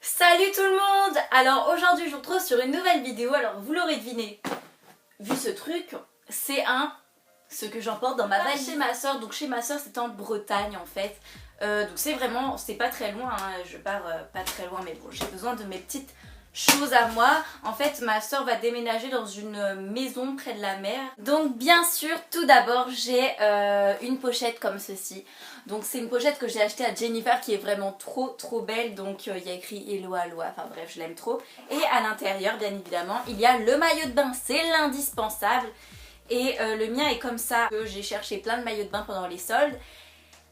Salut tout le monde! Alors aujourd'hui je vous retrouve sur une nouvelle vidéo. Alors vous l'aurez deviné, vu ce truc, c'est ce que j'emporte dans ma valise chez ma soeur. Donc chez ma soeur c'est en Bretagne en fait. Donc c'est pas très loin, hein. Je pars pas très loin, mais bon, j'ai besoin de mes petites choses à moi. En fait ma soeur va déménager dans une maison près de la mer. Donc bien sûr tout d'abord j'ai une pochette comme ceci. Donc c'est une pochette que j'ai achetée à Jennifer qui est vraiment trop belle. Donc il y a écrit Hello Aloha, enfin bref je l'aime trop. Et à l'intérieur bien évidemment il y a le maillot de bain, c'est l'indispensable. Et le mien est comme ça, que j'ai cherché plein de maillots de bain pendant les soldes.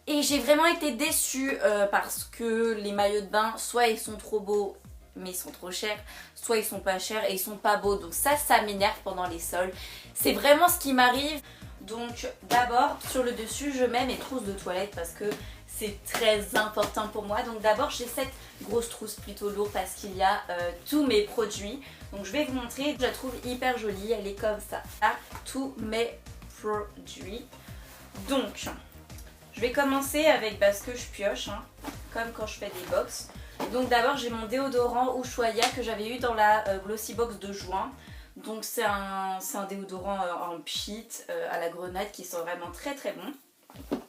Et j'ai vraiment été déçue parce que les maillots de bain, soit ils sont trop beaux mais ils sont trop chers, soit ils sont pas chers et ils sont pas beaux. Donc ça m'énerve pendant les soldes. C'est vraiment ce qui m'arrive. Donc d'abord sur le dessus je mets mes trousses de toilette parce que c'est très important pour moi. Donc d'abord j'ai cette grosse trousse plutôt lourde parce qu'il y a tous mes produits. Donc je vais vous montrer, je la trouve hyper jolie, elle est comme ça. Là, tous mes produits. Donc je vais commencer avec ce que je pioche, hein, comme quand je fais des box. Donc d'abord j'ai mon déodorant Ushuaïa que j'avais eu dans la Glossy Box de juin. Donc c'est un déodorant en pchit à la grenade qui sent vraiment très bon.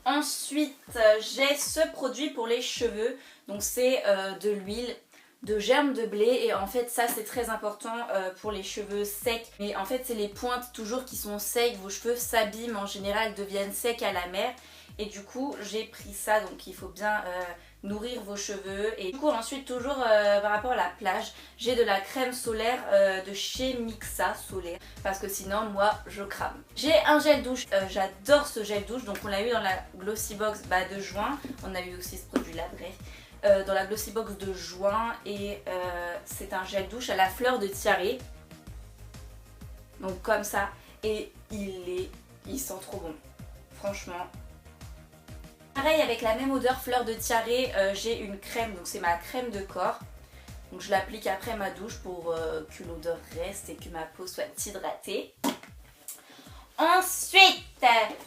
Ensuite j'ai ce produit pour les cheveux. Donc c'est de l'huile de germe de blé et en fait ça c'est très important pour les cheveux secs. Mais en fait c'est les pointes toujours qui sont secs, vos cheveux s'abîment en général, deviennent secs à la mer. Et du coup j'ai pris ça, donc il faut bien nourrir vos cheveux. Et du coup ensuite toujours par rapport à la plage, j'ai de la crème solaire de chez Mixa solaire parce que sinon moi je crame. J'ai un gel douche, j'adore ce gel douche, donc on l'a eu dans la Glossy Box de juin. On a eu aussi ce produit là, bref, dans la Glossy Box de juin. Et c'est un gel douche à la fleur de tiare, donc comme ça, et il sent trop bon, franchement. Pareil avec la même odeur fleur de tiare, j'ai une crème, donc c'est ma crème de corps. Donc je l'applique après ma douche pour que l'odeur reste et que ma peau soit hydratée. Ensuite,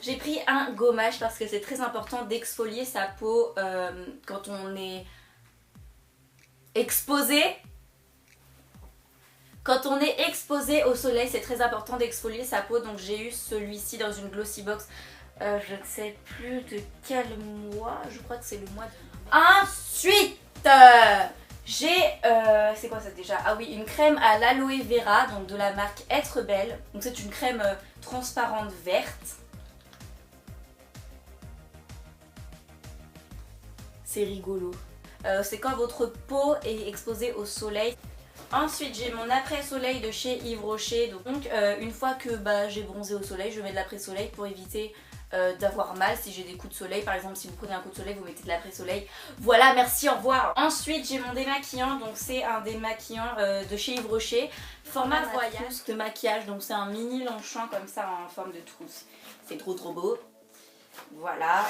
j'ai pris un gommage parce que c'est très important d'exfolier sa peau quand on est exposé. Quand on est exposé au soleil, c'est très important d'exfolier sa peau. Donc j'ai eu celui-ci dans une Glossy Box. Je ne sais plus de quel mois, je crois que c'est le mois de... Ensuite, j'ai, c'est quoi ça déjà? Ah oui, une crème à l'aloe vera, donc de la marque Être Belle. Donc c'est une crème transparente verte. C'est rigolo. C'est quand votre peau est exposée au soleil. Ensuite j'ai mon après-soleil de chez Yves Rocher. Donc une fois que j'ai bronzé au soleil, je mets de l'après-soleil pour éviter d'avoir mal si j'ai des coups de soleil. Par exemple si vous prenez un coup de soleil vous mettez de l'après-soleil. Voilà, merci, au revoir. Ensuite j'ai mon démaquillant, donc c'est un démaquillant de chez Yves Rocher, format voyage de maquillage. Donc c'est un mini longchamp comme ça en forme de trousse. C'est trop beau. Voilà.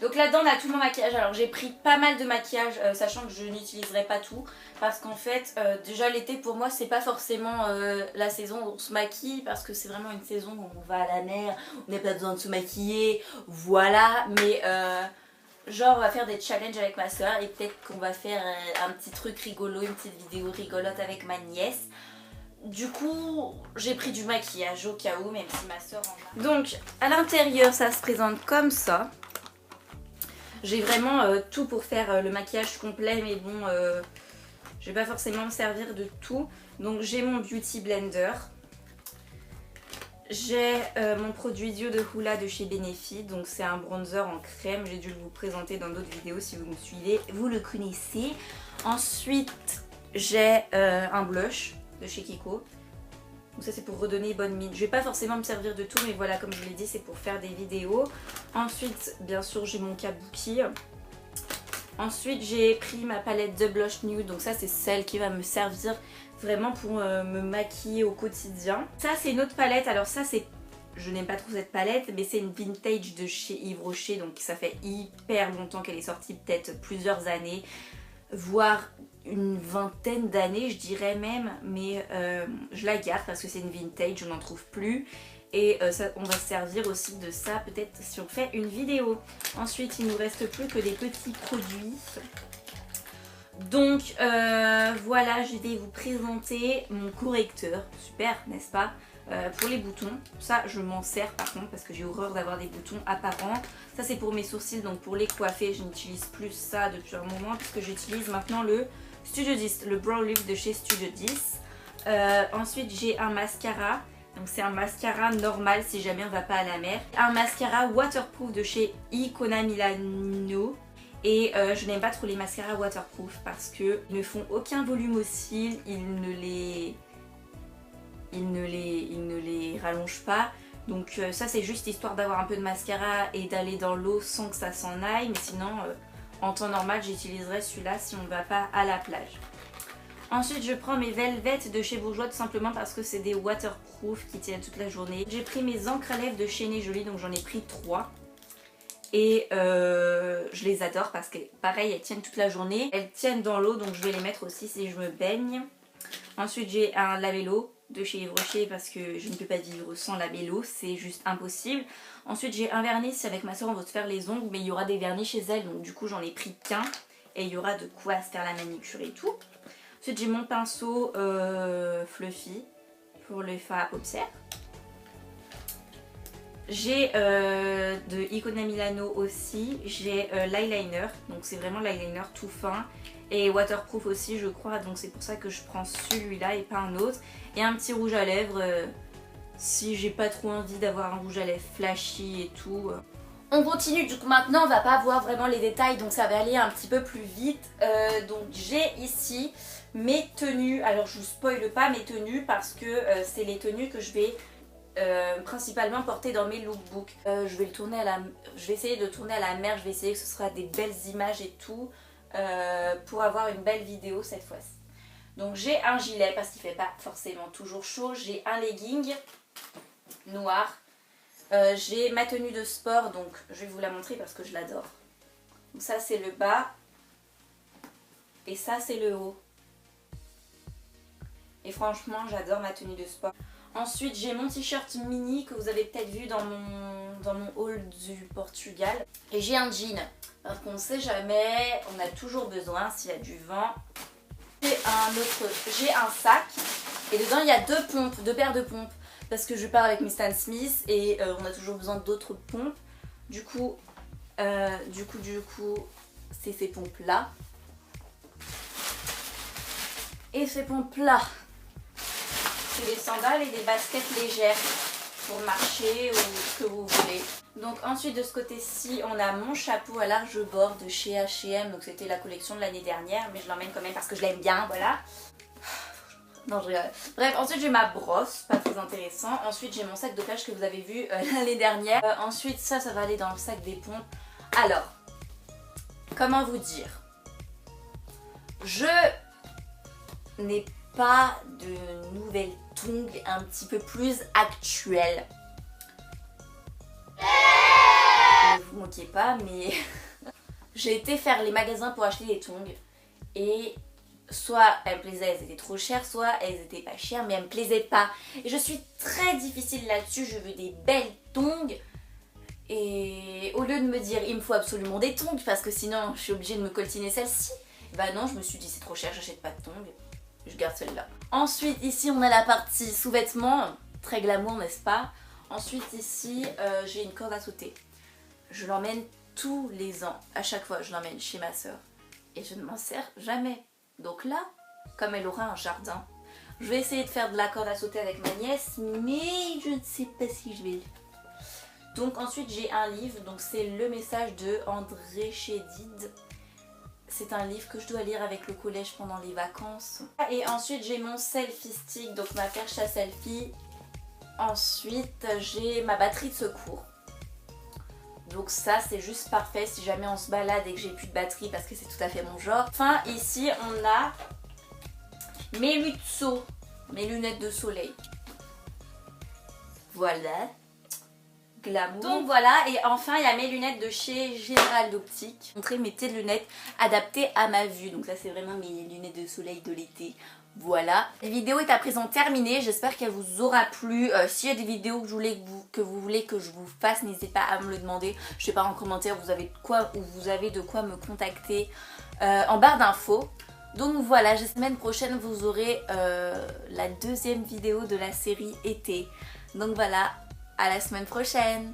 Donc là-dedans on a tout mon maquillage. Alors j'ai pris pas mal de maquillage, sachant que je n'utiliserai pas tout. Parce qu'en fait déjà l'été pour moi c'est pas forcément la saison où on se maquille. Parce que c'est vraiment une saison où on va à la mer, on n'a pas besoin de se maquiller. Voilà, mais genre on va faire des challenges avec ma soeur. Et peut-être qu'on va faire un petit truc rigolo, une petite vidéo rigolote avec ma nièce. Du coup j'ai pris du maquillage au cas où, même si ma soeur en a. Donc à l'intérieur ça se présente comme ça. J'ai vraiment tout pour faire le maquillage complet, mais bon, je vais pas forcément me servir de tout. Donc j'ai mon Beauty Blender. J'ai mon produit Dio de Hoola de chez Benefit. Donc c'est un bronzer en crème. J'ai dû vous présenter dans d'autres vidéos si vous me suivez. Vous le connaissez. Ensuite j'ai un blush de chez Kiko. Donc ça c'est pour redonner bonne mine. Je vais pas forcément me servir de tout, mais voilà, comme je vous l'ai dit, c'est pour faire des vidéos. Ensuite, bien sûr, j'ai mon kabuki. Ensuite, j'ai pris ma palette de blush nude. Donc ça c'est celle qui va me servir vraiment pour me maquiller au quotidien. Ça c'est une autre palette. Alors ça c'est... Je n'aime pas trop cette palette, mais c'est une vintage de chez Yves Rocher. Donc ça fait hyper longtemps qu'elle est sortie, peut-être plusieurs années, voire une vingtaine d'années je dirais même, mais je la garde parce que c'est une vintage, on n'en trouve plus. Et on va se servir aussi de ça peut-être si on fait une vidéo. Ensuite il ne nous reste plus que des petits produits. Donc voilà, je vais vous présenter mon correcteur. Super, n'est-ce pas? Pour les boutons, ça je m'en sers par contre parce que j'ai horreur d'avoir des boutons apparents. Ça c'est pour mes sourcils, donc pour les coiffer je n'utilise plus ça depuis un moment puisque j'utilise maintenant le Studio 10, le Brow Lift de chez Studio 10. Ensuite j'ai un mascara, donc c'est un mascara normal si jamais on va pas à la mer. Un mascara waterproof de chez Icona Milano. Et je n'aime pas trop les mascaras waterproof parce qu'ils ne font aucun volume aux cils, ils ne les rallongent pas. Donc ça c'est juste histoire d'avoir un peu de mascara et d'aller dans l'eau sans que ça s'en aille. Mais sinon en temps normal j'utiliserai celui-là si on ne va pas à la plage. Ensuite je prends mes Velvet de chez Bourjois tout simplement parce que c'est des waterproof qui tiennent toute la journée. J'ai pris mes encres à lèvres de chez Né Jolie, donc j'en ai pris 3. Et je les adore parce que pareil elles tiennent toute la journée. Elles tiennent dans l'eau donc je vais les mettre aussi si je me baigne. Ensuite j'ai un labello de chez Yves Rocher parce que je ne peux pas vivre sans labello, c'est juste impossible. Ensuite j'ai un vernis, si avec ma soeur on veut se faire les ongles, mais il y aura des vernis chez elle donc du coup j'en ai pris qu'un. Et il y aura de quoi se faire la manicure et tout. Ensuite j'ai mon pinceau fluffy pour le fard à paupières. J'ai de Icona Milano aussi, j'ai l'eyeliner, donc c'est vraiment l'eyeliner tout fin et waterproof aussi je crois, donc c'est pour ça que je prends celui-là et pas un autre. Et un petit rouge à lèvres si j'ai pas trop envie d'avoir un rouge à lèvres flashy et tout. On continue, du coup maintenant on va pas voir vraiment les détails donc ça va aller un petit peu plus vite. Donc j'ai ici mes tenues, alors je vous spoile pas mes tenues parce que c'est les tenues que je vais principalement porter dans mes lookbooks. Je vais essayer de tourner à la mer, je vais essayer que ce sera des belles images et tout pour avoir une belle vidéo cette fois-ci. Donc j'ai un gilet parce qu'il fait pas forcément toujours chaud, j'ai un legging noir, j'ai ma tenue de sport donc je vais vous la montrer parce que je l'adore. Donc ça c'est le bas et ça c'est le haut. Et franchement j'adore ma tenue de sport. Ensuite j'ai mon t-shirt mini que vous avez peut-être vu dans mon haul du Portugal. Et j'ai un jean parce qu'on ne sait jamais, on a toujours besoin s'il y a du vent. J'ai un sac et dedans il y a deux paires de pompes parce que je pars avec mes Stan Smith et on a toujours besoin d'autres pompes. Du coup c'est ces pompes là. Et ces pompes là, c'est des sandales et des baskets légères pour marcher ou ce que vous voulez. Donc ensuite de ce côté-ci on a mon chapeau à large bord de chez H&M, donc c'était la collection de l'année dernière mais je l'emmène quand même parce que je l'aime bien, voilà. Non je rigole. Bref, ensuite j'ai ma brosse, pas très intéressant. Ensuite j'ai mon sac de plage que vous avez vu l'année dernière. Ensuite ça va aller dans le sac des pompes. Alors, comment vous dire, je n'ai pas de nouvelles tongs un petit peu plus actuelles. Ne vous moquez pas mais j'ai été faire les magasins pour acheter des tongs et soit elles me plaisaient, elles étaient trop chères, soit elles étaient pas chères mais elles me plaisaient pas. Et je suis très difficile là-dessus, je veux des belles tongs. Et au lieu de me dire il me faut absolument des tongs parce que sinon je suis obligée de me coltiner celle-ci, bah non, je me suis dit c'est trop cher, j'achète pas de tongs, je garde celle-là. Ensuite ici on a la partie sous-vêtements, très glamour n'est-ce pas. Ensuite ici j'ai une corde à sauter. Je l'emmène tous les ans, à chaque fois je l'emmène chez ma soeur et je ne m'en sers jamais. Donc là, comme elle aura un jardin, je vais essayer de faire de la corde à sauter avec ma nièce mais je ne sais pas si je vais le faire. Donc ensuite j'ai un livre, donc c'est Le Message de André Chédid. C'est un livre que je dois lire avec le collège pendant les vacances. Et ensuite j'ai mon selfie stick, donc ma perche à selfie. Ensuite j'ai ma batterie de secours. Donc ça c'est juste parfait si jamais on se balade et que j'ai plus de batterie parce que c'est tout à fait mon genre. Enfin ici on a mes lutsos, mes lunettes de soleil. Voilà. Glamour. Donc voilà, et enfin il y a mes lunettes de chez Général d'Optique. Montrer mes petites lunettes adaptées à ma vue. Donc ça c'est vraiment mes lunettes de soleil de l'été. Voilà, la vidéo est à présent terminée, j'espère qu'elle vous aura plu. S'il y a des vidéos que vous voulez que je vous fasse, n'hésitez pas à me le demander. Je sais pas en commentaire, vous avez de quoi me contacter en barre d'infos. Donc voilà, la semaine prochaine vous aurez la deuxième vidéo de la série été. Donc voilà, à la semaine prochaine.